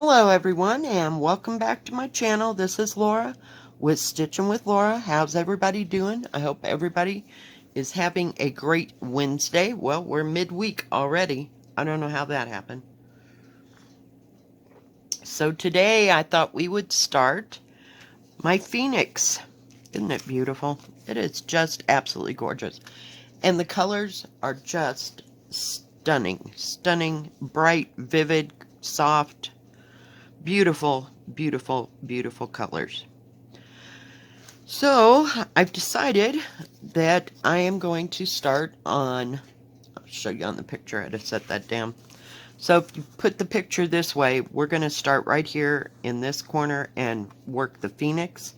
Hello everyone and welcome back to my channel. This is Laura with Stitchin with Laura. How's everybody doing? I hope everybody is having a great Wednesday. Well, we're midweek already. I don't know how that happened. So today I thought we would start my Phoenix. Isn't it beautiful? It is just absolutely gorgeous. And the colors are just stunning. Stunning, bright, vivid, soft. Beautiful, beautiful, beautiful colors. So I've decided that I am going to start on, I'll show you on the picture, I had to set that down. So if you put the picture this way, we're going to start right here in this corner and work the Phoenix.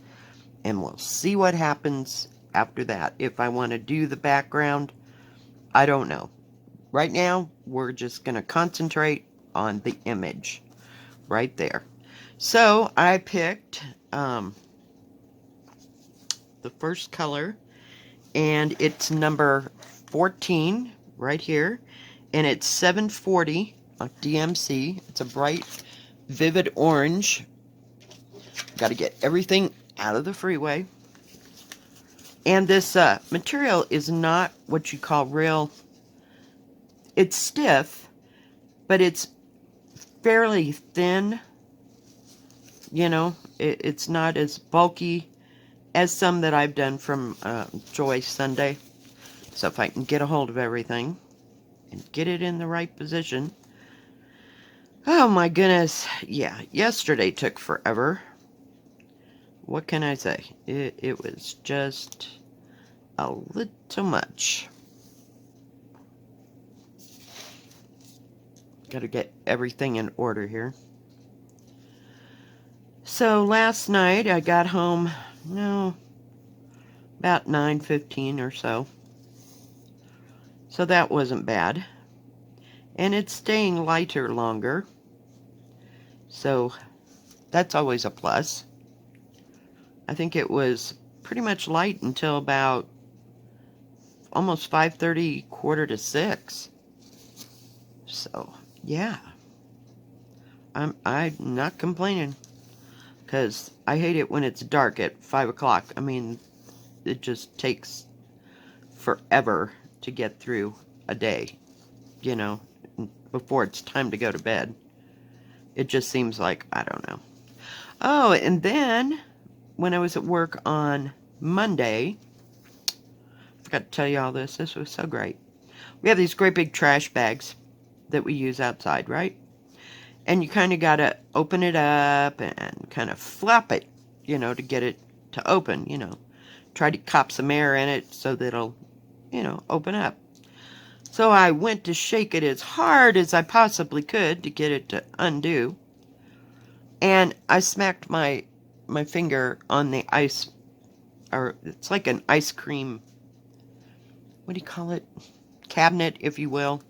And we'll see what happens after that. If I want to do the background, I don't know. Right now, we're just going to concentrate on the image right there. So I picked the first color, and it's number 14 right here, and it's 740 on DMC. It's a bright, vivid orange. Got to get everything out of the freeway. And this material is not what you call real. It's stiff, but it's fairly thin. You know, it's not as bulky as some that I've done from Joy Sunday. So if I can get a hold of everything and get it in the right position. Oh my goodness. Yeah, yesterday took forever. What can I say? It was just a little much. Got to get everything in order here. So last night I got home, about 9:15 or so. So that wasn't bad. And it's staying lighter longer. So that's always a plus. I think it was pretty much light until about almost 5:30, 5:45. So, yeah. I'm not complaining. Because I hate it when it's dark at 5 o'clock. I mean, it just takes forever to get through a day, you know, before it's time to go to bed. It just seems like, I don't know. Oh, and then when I was at work on Monday, I forgot to tell you all this. This was so great. We have these great big trash bags that we use outside, right? And you kind of got to open it up and kind of flap it, you know, to get it to open, you know. Try to cop some air in it so that it'll, you know, open up. So I went to shake it as hard as I possibly could to get it to undo. And I smacked my finger on the ice, or it's like an ice cream, what do you call it? Cabinet, if you will.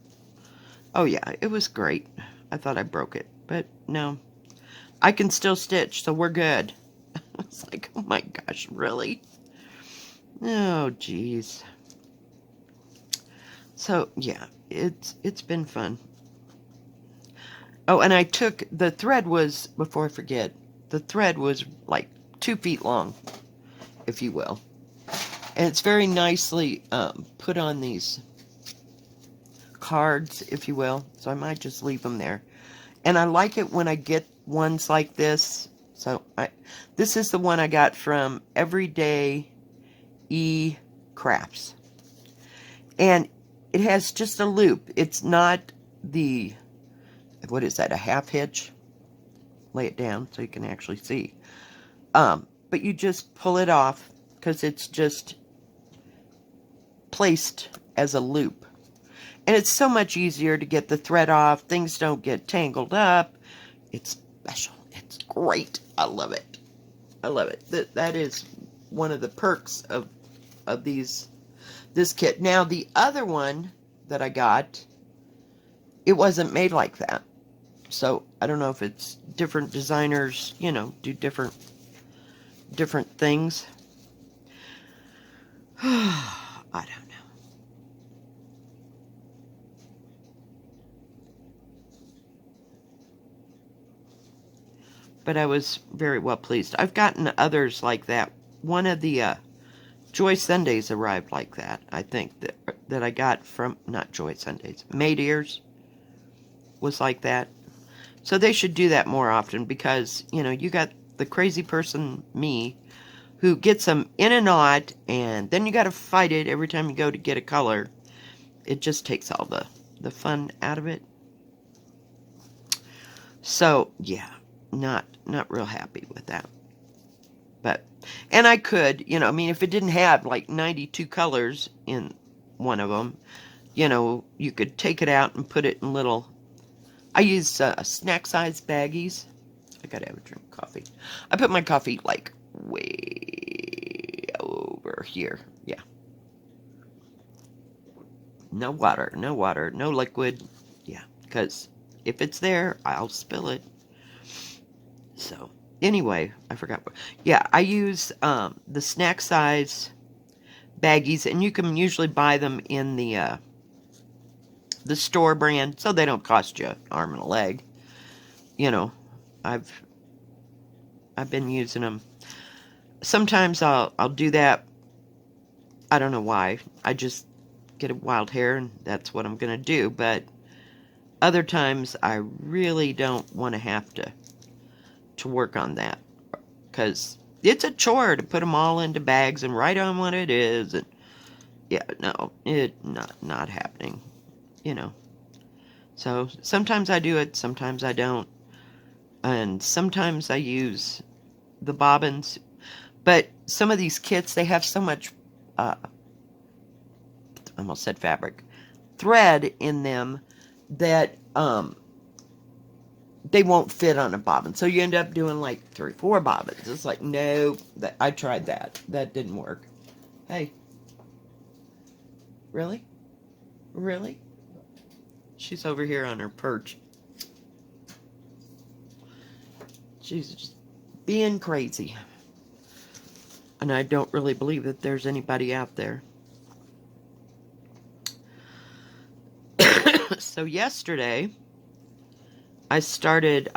Oh yeah, it was great. I thought I broke it, but no. I can still stitch, so we're good. It's like, oh my gosh, really? Oh, geez. So, yeah, it's been fun. Oh, and I took, the thread was, before I forget, the thread was like 2 feet long, if you will. And it's very nicely put on these cards, if you will. So I might just leave them there. And I like it when I get ones like this. So this is the one I got from EverydayECrafts. And it has just a loop. It's not the, what is that, a half hitch? Lay it down so you can actually see. But you just pull it off because it's just placed as a loop. And it's so much easier to get the thread off. Things don't get tangled up. It's special. It's great. I love it. I love it. That is one of the perks of this kit. Now, the other one that I got, it wasn't made like that. So, I don't know if it's different designers, you know, do different things. I don't know. but I was very well pleased. I've gotten others like that. One of the Joy Sundays arrived like that, I think, that I got from, not Joy Sundays, Made Ears was like that. So they should do that more often because, you know, you got the crazy person, me, who gets them in a knot, and then you got to fight it every time you go to get a color. It just takes all the fun out of it. So, yeah, not real happy with that. But, and I could, you know, I mean, if it didn't have like 92 colors in one of them, you know, you could take it out and put it in little, I use snack size baggies. I gotta have a drink of coffee. I put my coffee like way over here. Yeah. No water, no water, no liquid. Yeah, because if it's there, I'll spill it. So, anyway, I forgot. Yeah, I use the snack size baggies, and you can usually buy them in the store brand, so they don't cost you an arm and a leg. You know, I've been using them. Sometimes I'll do that. I don't know why. I just get a wild hair, and that's what I'm gonna do. But other times, I really don't want to have to work on that, because it's a chore to put them all into bags and write on what it is. And yeah, no, it not happening. You know. So sometimes I do it, sometimes I don't, and sometimes I use the bobbins. But some of these kits, they have so much, I almost said fabric, thread in them that they won't fit on a bobbin. So you end up doing like 3 or 4 bobbins. It's like, no, I tried that. That didn't work. Hey. Really? Really? She's over here on her perch. She's just being crazy. And I don't really believe that there's anybody out there. So yesterday, I started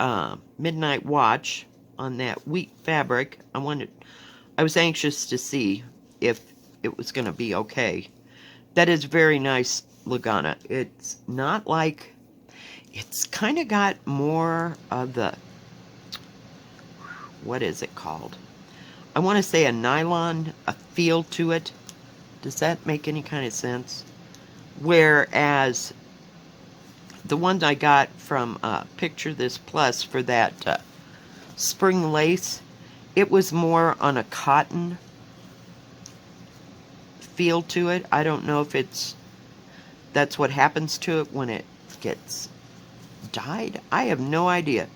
Midnight Watch on that wheat fabric. I was anxious to see if it was going to be okay. That is very nice Lugana. It's not like, it's kind of got more of the, what is it called? I want to say a nylon, a feel to it. Does that make any kind of sense? Whereas the ones I got from Picture This Plus for that spring lace, it was more on a cotton feel to it. I don't know if that's what happens to it when it gets dyed. I have no idea.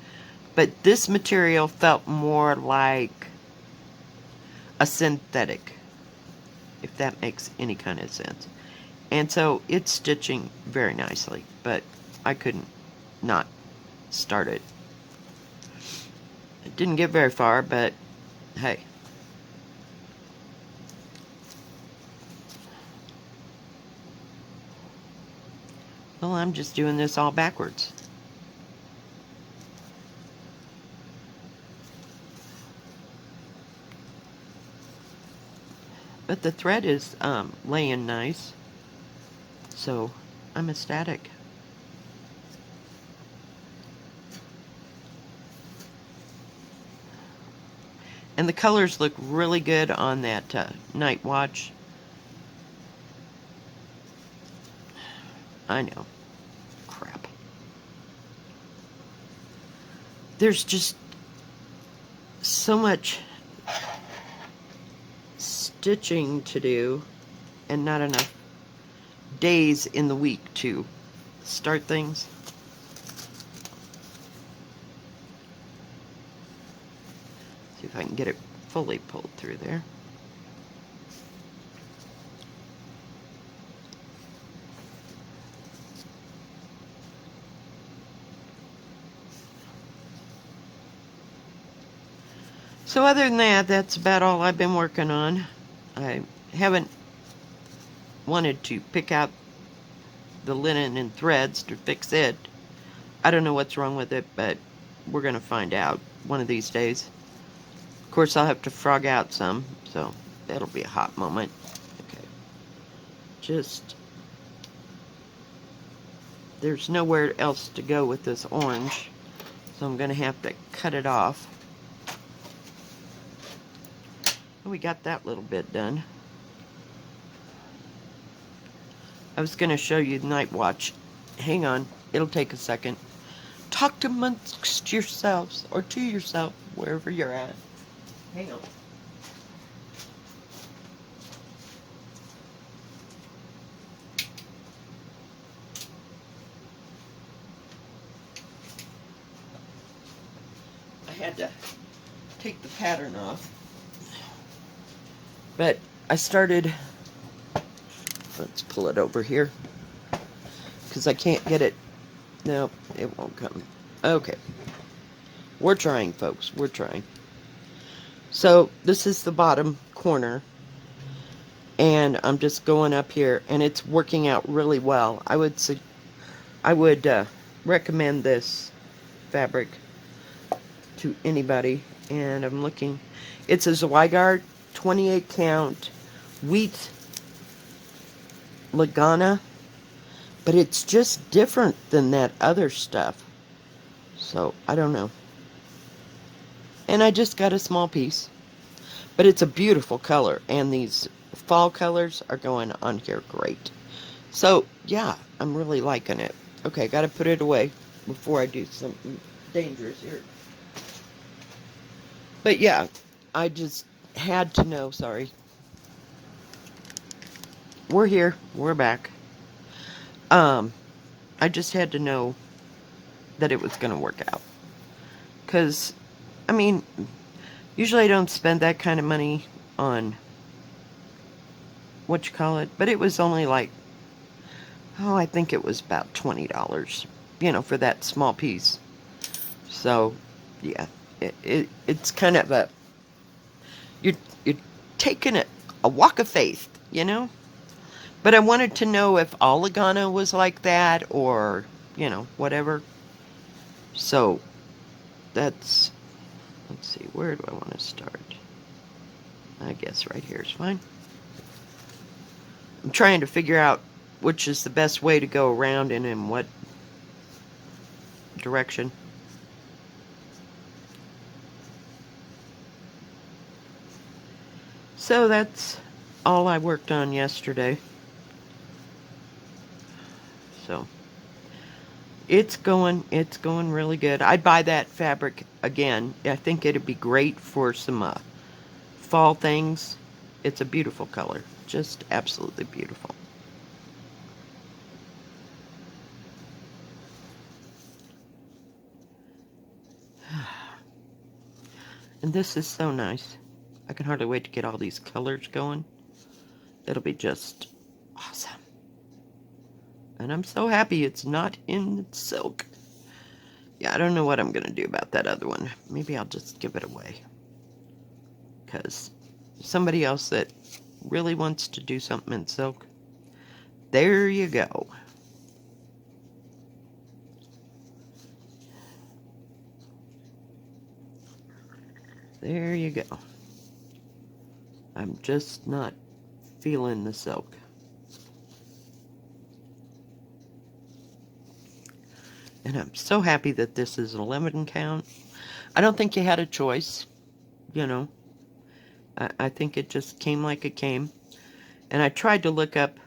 But this material felt more like a synthetic, if that makes any kind of sense. And so it's stitching very nicely, but I couldn't not start it. It didn't get very far, but hey. Well, I'm just doing this all backwards. But the thread is laying nice, so I'm ecstatic. And the colors look really good on that Night Watch. I know. Crap. There's just so much stitching to do and not enough days in the week to start things. See if I can get it fully pulled through there. So other than that, that's about all I've been working on. I haven't wanted to pick out the linen and threads to fix it. I don't know what's wrong with it, but we're going to find out one of these days. Of course, I'll have to frog out some, so that'll be a hot moment. Okay. Just, there's nowhere else to go with this orange, so I'm going to have to cut it off. We got that little bit done. I was going to show you the night watch. Hang on, it'll take a second. Talk amongst yourselves, or to yourself, wherever you're at. Hang on. I had to take the pattern off. But I started, let's pull it over here, because I can't get it. No, it won't come. Okay. We're trying, folks. We're trying. So this is the bottom corner, and I'm just going up here, and it's working out really well. I would recommend this fabric to anybody. And I'm looking. It's a Zweigart 28 count wheat Lagana, but it's just different than that other stuff. So I don't know. And I just got a small piece, but it's a beautiful color, and these fall colors are going on here great. So yeah, I'm really liking it. Okay, got to put it away before I do something dangerous here. But yeah, I just had to know. Sorry. We're here. We're back. I just had to know that it was going to work out. Because, I mean, usually I don't spend that kind of money on what you call it. But it was only like, I think it was about $20, for that small piece. So, yeah, it's kind of a, you're taking a walk of faith, But I wanted to know if all Lagana was like that, or, whatever. So, let's see, where do I want to start? I guess right here is fine. I'm trying to figure out which is the best way to go around and in what direction. So that's all I worked on yesterday. So it's going really good. I'd buy that fabric again. I think it'd be great for some fall things. It's a beautiful color, just absolutely beautiful. And this is so nice. I can hardly wait to get all these colors going. It'll be just awesome. And I'm so happy it's not in silk. Yeah, I don't know what I'm going to do about that other one. Maybe I'll just give it away. Because somebody else that really wants to do something in silk, there you go. There you go. I'm just not feeling the silk. And I'm so happy that this is an 11 count. I don't think you had a choice, I think it just came like it came. And I tried to look up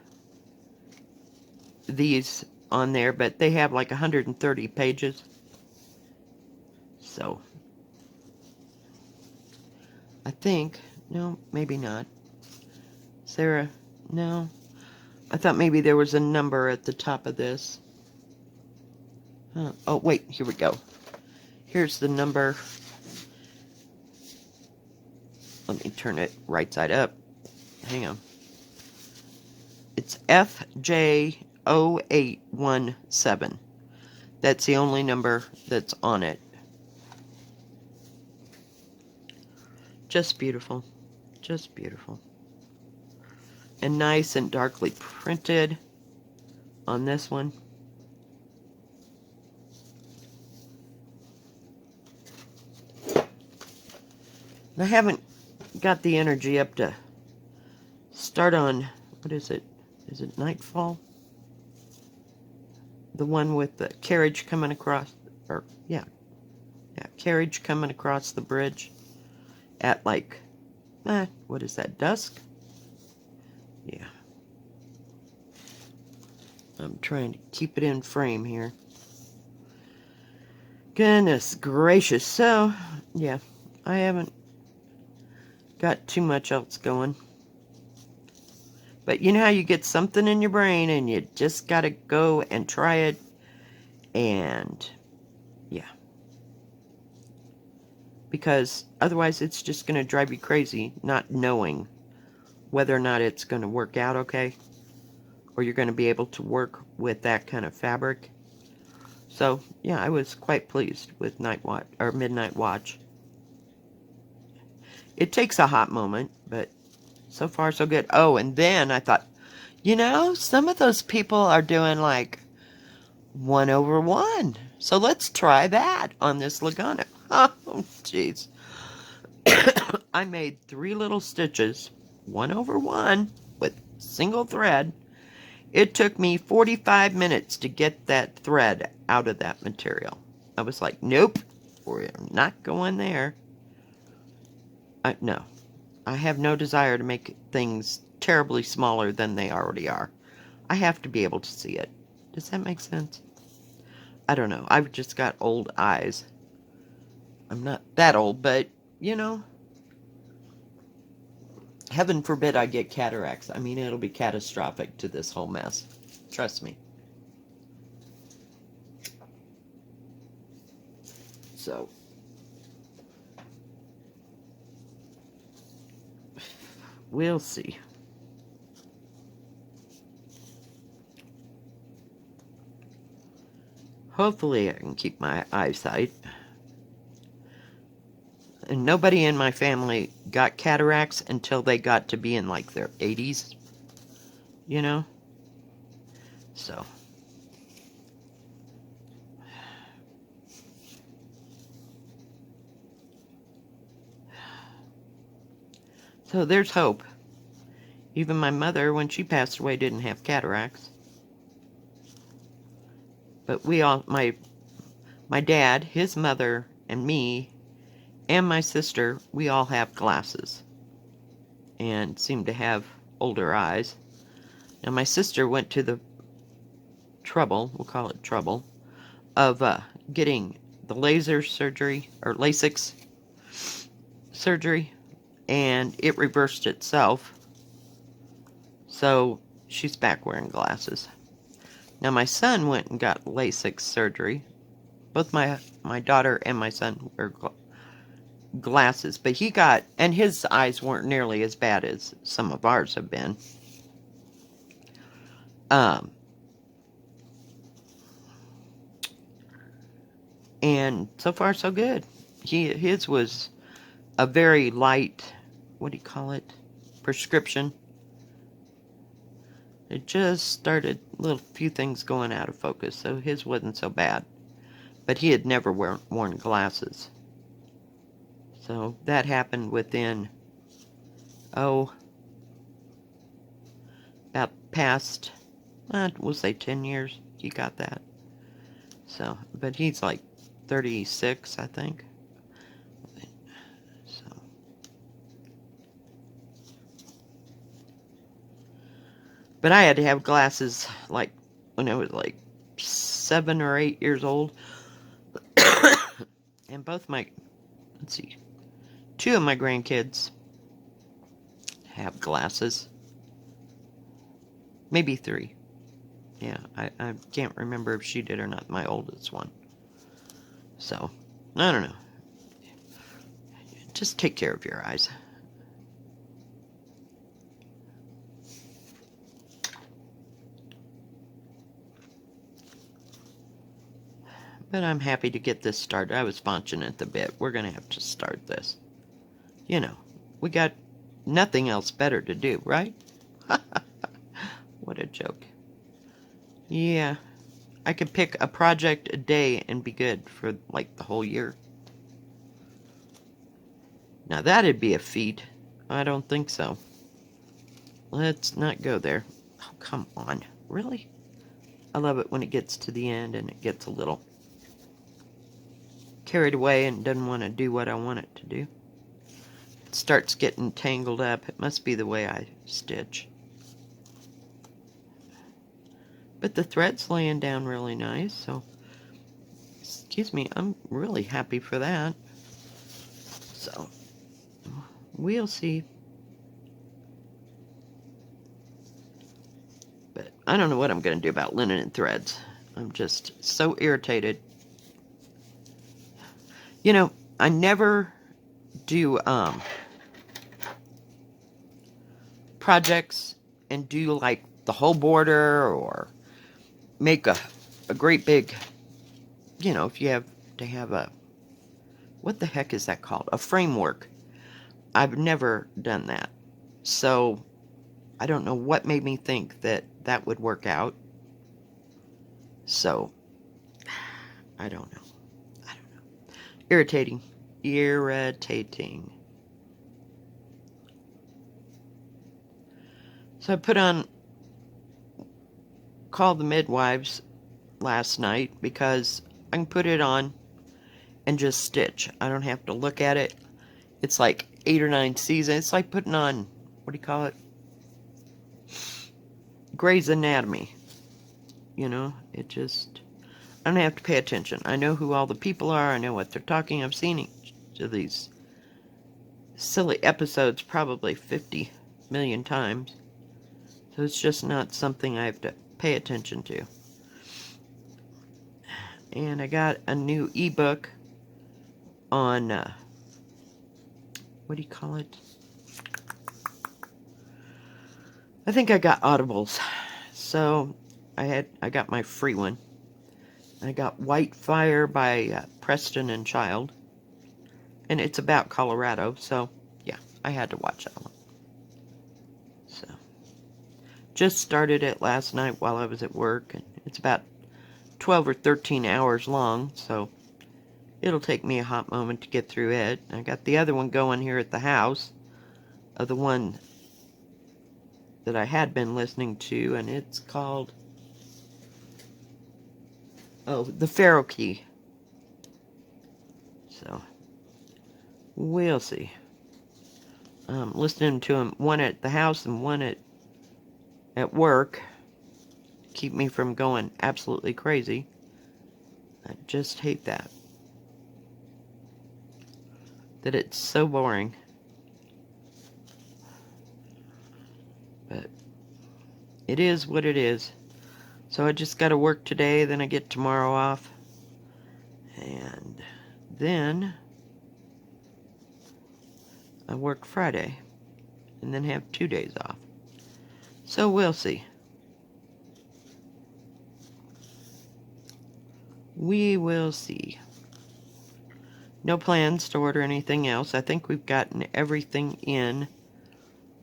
these on there, but they have like 130 pages. So, I think, no, maybe not. Sarah, no. I thought maybe there was a number at the top of this. Oh, wait, here we go. Here's the number. Let me turn it right side up. Hang on. It's FJ0817. That's the only number that's on it. Just beautiful. Just beautiful. And nice and darkly printed on this one. I haven't got the energy up to start on, what is it? Is it Nightfall? The one with the carriage coming across, or yeah, carriage coming across the bridge at like, what is that, dusk? Yeah. I'm trying to keep it in frame here. Goodness gracious. So, yeah, I haven't got too much else going. But you know how you get something in your brain and you just gotta go and try it, and yeah. Because otherwise it's just gonna drive you crazy not knowing whether or not it's gonna work out okay, or you're gonna be able to work with that kind of fabric. So yeah, I was quite pleased with Night Watch, or Midnight Watch. It takes a hot moment, but so far so good. Oh, and then I thought, you know, some of those people are doing like 1/1. So let's try that on this Lagana. Oh, jeez. I made 3 little stitches, 1/1, with single thread. It took me 45 minutes to get that thread out of that material. I was like, nope, we're not going there. No, I have no desire to make things terribly smaller than they already are. I have to be able to see it. Does that make sense? I don't know. I've just got old eyes. I'm not that old, but, you know, heaven forbid I get cataracts. I mean, it'll be catastrophic to this whole mess. Trust me. So, we'll see. Hopefully I can keep my eyesight. And nobody in my family got cataracts until they got to be in like their 80s, you know? So. So there's hope. Even my mother, when she passed away, didn't have cataracts. But we all, my dad, his mother, and me, and my sister, we all have glasses. And seem to have older eyes. Now my sister went to the trouble, we'll call it trouble, of getting the laser surgery, or LASIK surgery, and it reversed itself. So she's back wearing glasses. Now my son went and got LASIK surgery. Both my daughter and my son wear glasses, but he got, and his eyes weren't nearly as bad as some of ours have been. And so far so good. His was a very light, what do you call it, prescription. It just started little few things going out of focus, so his wasn't so bad. But he had never worn glasses. So that happened within, about past, we'll say 10 years, he got that. So, but he's like 36, I think. So. But I had to have glasses like when I was like 7 or 8 years old. And both my, let's see, 2 of my grandkids have glasses. Maybe 3. Yeah, I can't remember if she did or not, my oldest one. So, I don't know. Just take care of your eyes. But I'm happy to get this started. I was funching at the bit. We're going to have to start this. You know, we got nothing else better to do, right? What a joke. Yeah, I could pick a project a day and be good for like the whole year. Now that'd be a feat. I don't think so. Let's not go there. Oh, come on. Really? I love it when it gets to the end and it gets a little carried away and doesn't want to do what I want it to do. It starts getting tangled up. It must be the way I stitch. But the thread's laying down really nice, so excuse me, I'm really happy for that. So we'll see. But I don't know what I'm going to do about linen and threads. I'm just so irritated. You know, I never do projects and do like the whole border or make a great big, you know, if you have to have a, what the heck is that called? A framework. I've never done that. So I don't know what made me think that that would work out. So I don't know. Irritating. Irritating. So I put on Call the Midwives last night because I can put it on and just stitch. I don't have to look at it. It's like 8 or 9 seasons. It's like putting on, what do you call it? Grey's Anatomy. You know, it just, I don't have to pay attention. I know who all the people are. I know what they're talking. I've seen each of these silly episodes probably 50 million times. So it's just not something I have to pay attention to. And I got a new ebook on, what do you call it? I think I got Audibles. So I got my free one. I got White Fire by Preston and Child. And it's about Colorado, so yeah, I had to watch that one. So, just started it last night while I was at work, and it's about 12 or 13 hours long, so it'll take me a hot moment to get through it. I got the other one going here at the house, the one that I had been listening to, and it's called, oh, The Pharaoh Key. So, we'll see. Listening to them, one at the house and one at work, keep me from going absolutely crazy. I just hate that. That it's so boring. But it is what it is. So I just got to work today, then I get tomorrow off. And then I work Friday. And then have 2 days off. So we'll see. We will see. No plans to order anything else. I think we've gotten everything in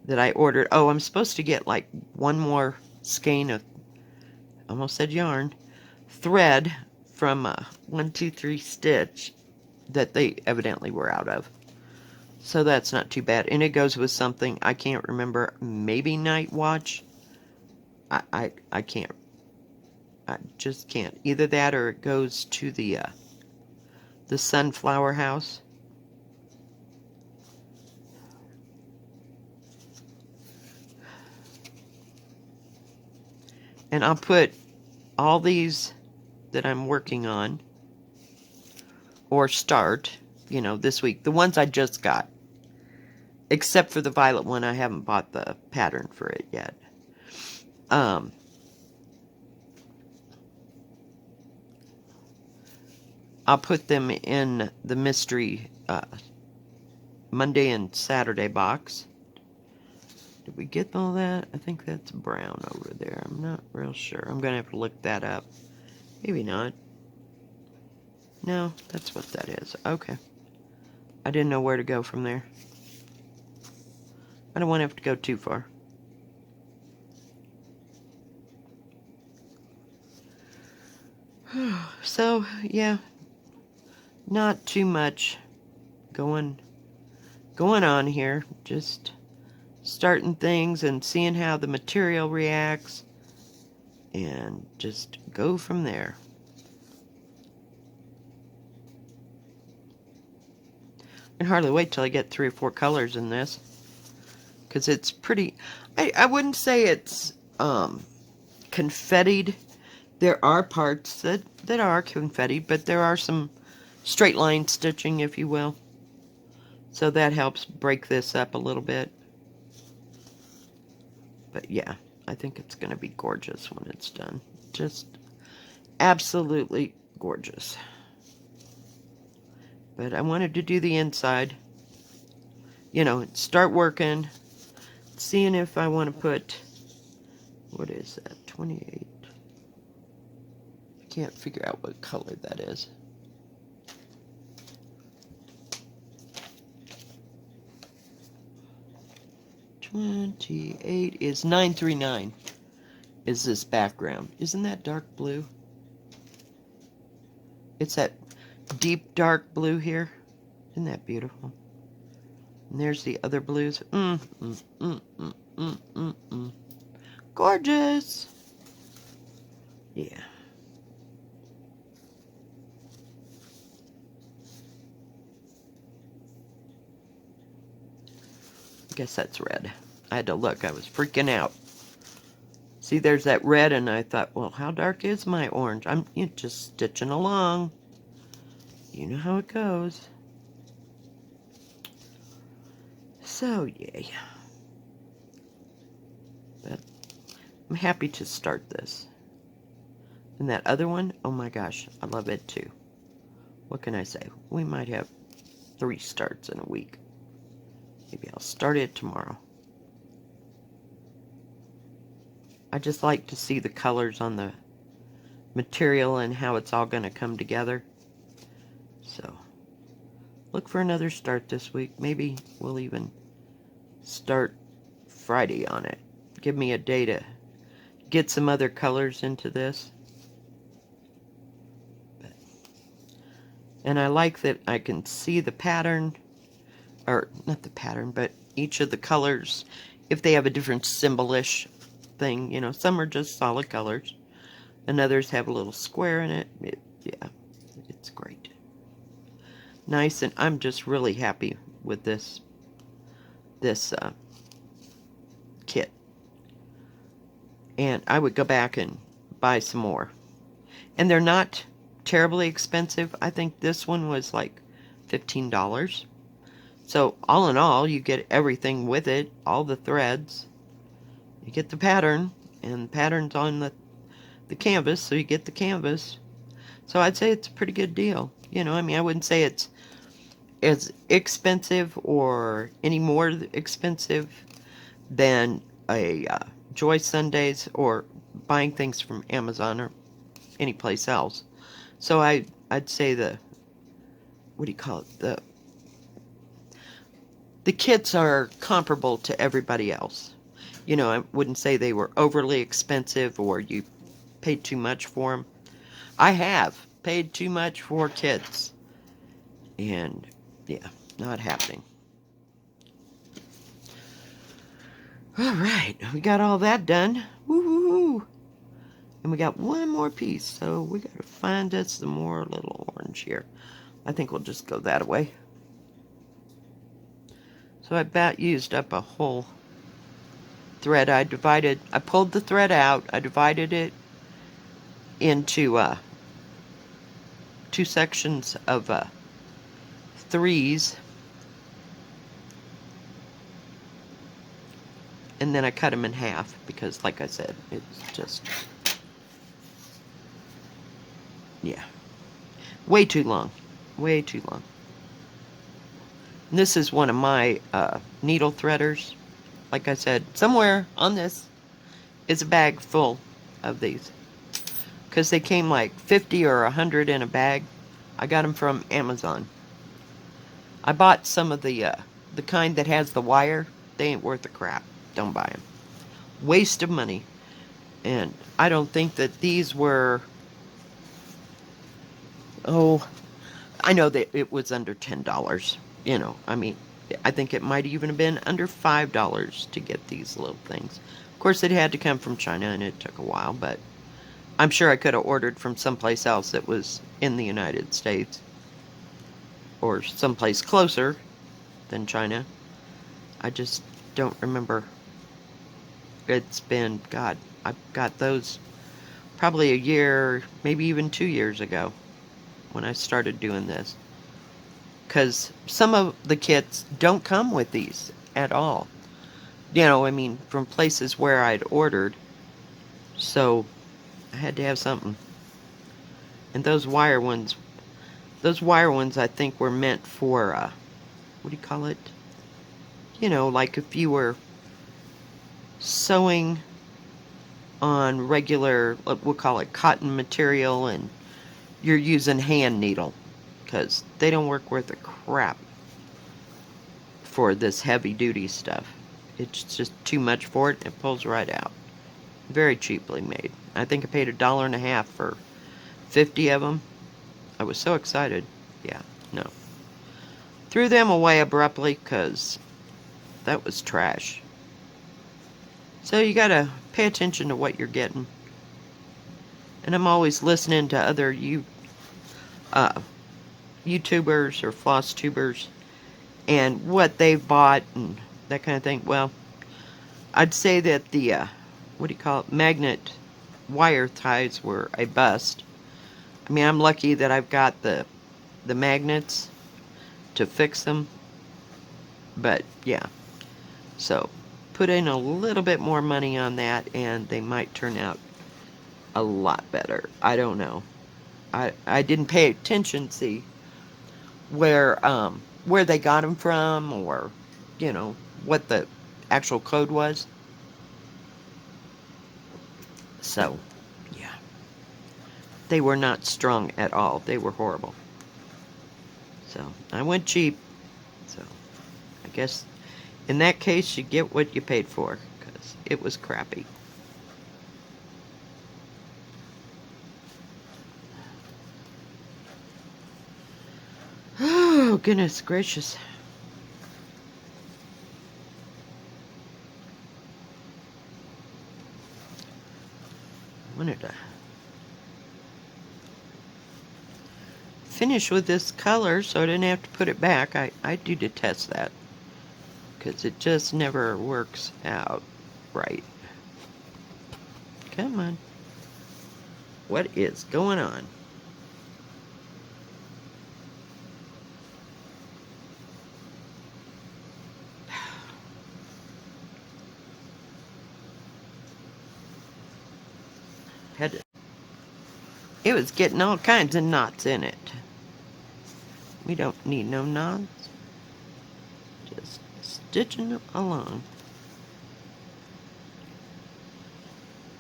that I ordered. Oh, I'm supposed to get like one more skein of, almost said yarn, thread from 123 Stitch that they evidently were out of. So that's not too bad. And it goes with something, I can't remember, maybe Night Watch. I can't. I just can't. Either that or it goes to the Sunflower House. And I'll put all these that I'm working on, or start, you know, this week. The ones I just got. Except for the violet one, I haven't bought the pattern for it yet. I'll put them in the mystery Monday and Saturday box. Did we get all that? I think that's brown over there. I'm not real sure. I'm going to have to look that up. Maybe not. No, that's what that is. Okay. I didn't know where to go from there. I don't want to have to go too far. So, yeah. Not too much going going on here. Just starting things and seeing how the material reacts. And just go from there. I can hardly wait till I get 3 or 4 colors in this. Because it's pretty... I wouldn't say it's confettied. There are parts that are confettied, but there are some straight line stitching, if you will. So that helps break this up a little bit. But yeah, I think it's going to be gorgeous when it's done. Just absolutely gorgeous. But I wanted to do the inside. You know, start working. Seeing if I want to put... What is that? 28. I can't figure out what color that is. $28 is 939 is this background. Isn't that dark blue? It's that deep dark blue here. Isn't that beautiful? And there's the other blues. Gorgeous. Yeah. I guess that's red. I had to look. I was freaking out. See, there's that red, and I thought, well, how dark is my orange? I'm just stitching along. You know how it goes. So, yay. But I'm happy to start this. And that other one, oh my gosh, I love it too. What can I say? We might have 3 starts in a week. Maybe I'll start it tomorrow. I just like to see the colors on the material and how it's all going to come together. So, look for another start this week. Maybe we'll even start Friday on it. Give me a day to get some other colors into this. And I like that I can see the pattern, or not the pattern, but each of the colors, if they have a different symbolish thing. You know, some are just solid colors, and others have a little square in it. Yeah, it's great. Nice, and I'm just really happy with this kit. And I would go back and buy some more. And they're not terribly expensive. I think this one was like $15. So all in all, you get everything with it, all the threads. You get the pattern, and the pattern's on the canvas, so you get the canvas. So I'd say it's a pretty good deal. You know, I mean, I wouldn't say it's as expensive or any more expensive than a Joy Sundays or buying things from Amazon or any place else. So I'd say what do you call it? The kits are comparable to everybody else. You know, I wouldn't say they were overly expensive or you paid too much for them. I have paid too much for kits. And, yeah, not happening. Alright, we got all that done. Woo-hoo-hoo. And we got one more piece, so we got to find us some more little orange here. I think we'll just go that way. So I about used up a whole thread. I pulled the thread out, I divided it into 2 sections of 3s, and then I cut them in half because, like I said, it's just, yeah, way too long. Way too long. And this is one of my needle threaders. Like I said, somewhere on this is a bag full of these. Because they came like 50 or 100 in a bag. I got them from Amazon. I bought some of the kind that has the wire. They ain't worth a crap. Don't buy them. Waste of money. And I don't think that these were... Oh, I know that it was under $10. You know, I mean, I think it might even have been under $5 to get these little things. Of course, it had to come from China, and it took a while, but I'm sure I could have ordered from someplace else that was in the United States or someplace closer than China. I just don't remember. It's been, God, I've got those probably a year, maybe even 2 years ago when I started doing this. Because some of the kits don't come with these at all. You know, I mean, from places where I'd ordered. So I had to have something. And those wire ones I think were meant for, what do you call it? You know, like if you were sewing on regular, we'll call it cotton material, and you're using hand needle, because they don't work worth a crap for this heavy duty stuff. It's just too much for it. It pulls right out. Very cheaply made. I think I paid $1.50 for 50 of them. I was so excited. Yeah, no. Threw them away abruptly because that was trash. So you gotta pay attention to what you're getting. And I'm always listening to other YouTubers or floss tubers and what they've bought and that kind of thing. Well, I'd say that the, what do you call it, magnet wire ties were a bust. I mean, I'm lucky that I've got the magnets to fix them. But, yeah. So, put in a little bit more money on that and they might turn out a lot better. I don't know. I didn't pay attention, see, where they got them from or, you know, what the actual code was. So, yeah. They were not strong at all. They were horrible. So, I went cheap. So, I guess in that case, you get what you paid for, because it was crappy. Oh, goodness gracious. I wanted to finish with this color so I didn't have to put it back. I do detest that, because it just never works out right. Come on. What is going on? Had to, it was getting all kinds of knots in it. We don't need no knots. Just stitching them along.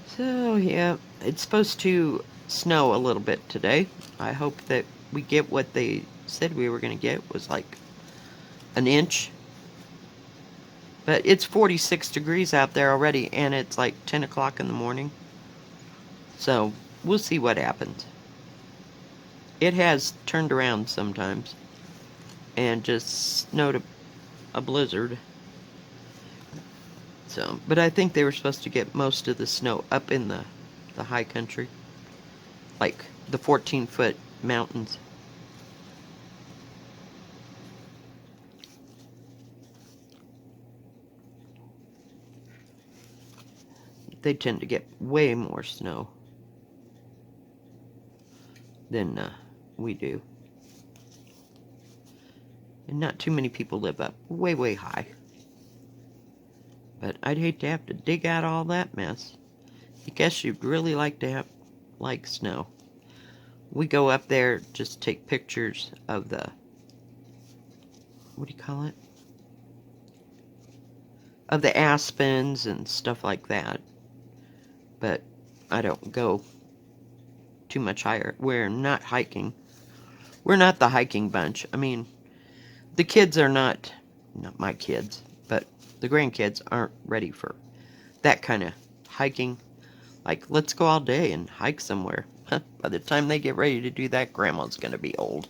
So, yeah, it's supposed to snow a little bit today. I hope that we get what they said we were going to get, was like an inch. But it's 46 degrees out there already, and it's like 10 o'clock in the morning. So, we'll see what happens. It has turned around sometimes and just snowed a blizzard. So, but I think they were supposed to get most of the snow up in the high country. Like the 14-foot mountains. They tend to get way more snow than we do. And not too many people live up way, way high. But I'd hate to have to dig out all that mess. I guess you'd really like to have, like, snow. We go up there, just take pictures of the, what do you call it? Of the aspens and stuff like that. But I don't go too much higher. We're not hiking. We're not the hiking bunch. I mean, the kids are not my kids, but the grandkids aren't ready for that kind of hiking. Like, let's go all day and hike somewhere. By the time they get ready to do that, Grandma's going to be old.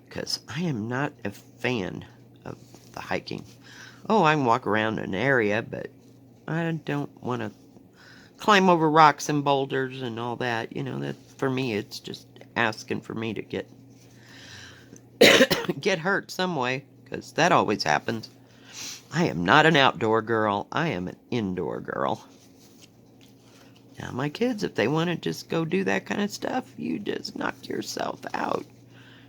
Because I am not a fan of the hiking. Oh, I can walk around an area, but I don't want to climb over rocks and boulders and all that. You know, that for me, it's just asking for me to get get hurt some way, because that always happens. I am not an outdoor girl. I am an indoor girl. Now, my kids, if they want to just go do that kind of stuff, you just knock yourself out.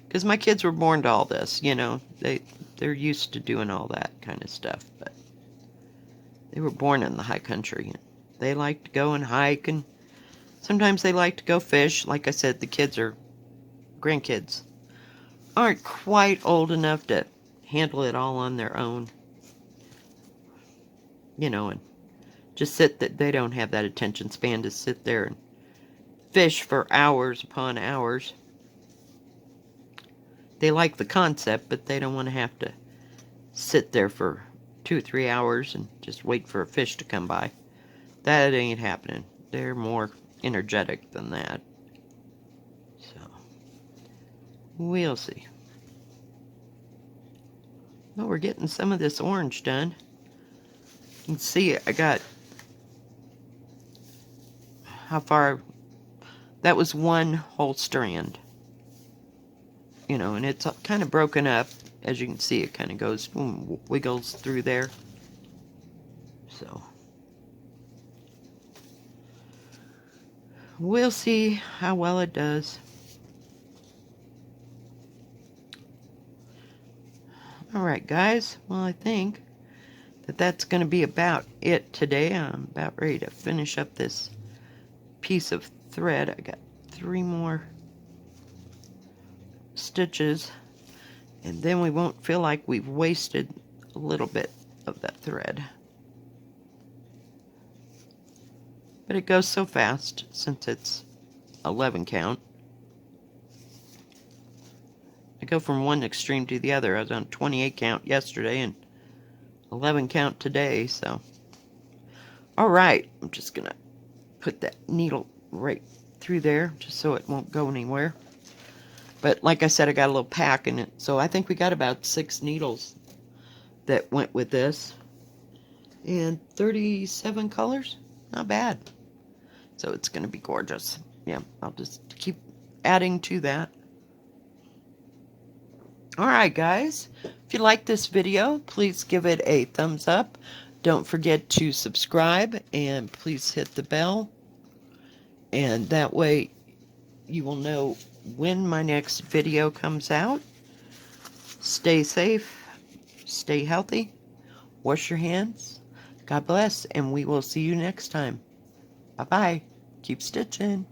Because my kids were born to all this, you know. They're used to doing all that kind of stuff. But they were born in the high country. They like to go and hike, and sometimes they like to go fish. Like I said, the kids are grandkids. Aren't quite old enough to handle it all on their own. You know, and just they don't have that attention span to sit there and fish for hours upon hours. They like the concept, but they don't want to have to sit there for 2 or 3 hours and just wait for a fish to come by. That ain't happening. They're more energetic than that. So, we'll see. Well, we're getting some of this orange done. You can see I got how far. That was one whole strand. You know, and it's kind of broken up. As you can see, it kind of goes, wiggles through there. So, we'll see how well it does. Alright, guys. Well, I think that's going to be about it today. I'm about ready to finish up this piece of thread. I got 3 more stitches, and then we won't feel like we've wasted a little bit of that thread. But it goes so fast since it's 11 count. I go from one extreme to the other. I was on 28 count yesterday and 11 count today, so. Alright, I'm just gonna put that needle right through there just so it won't go anywhere. But like I said, I got a little pack in it, so I think we got about 6 needles that went with this. And 37 colors? Not bad. So it's going to be gorgeous. Yeah, I'll just keep adding to that. Alright, guys. If you like this video, please give it a thumbs up. Don't forget to subscribe, and please hit the bell. And that way you will know when my next video comes out. Stay safe, stay healthy, wash your hands. God bless, and we will see you next time. Bye-bye. Keep stitching.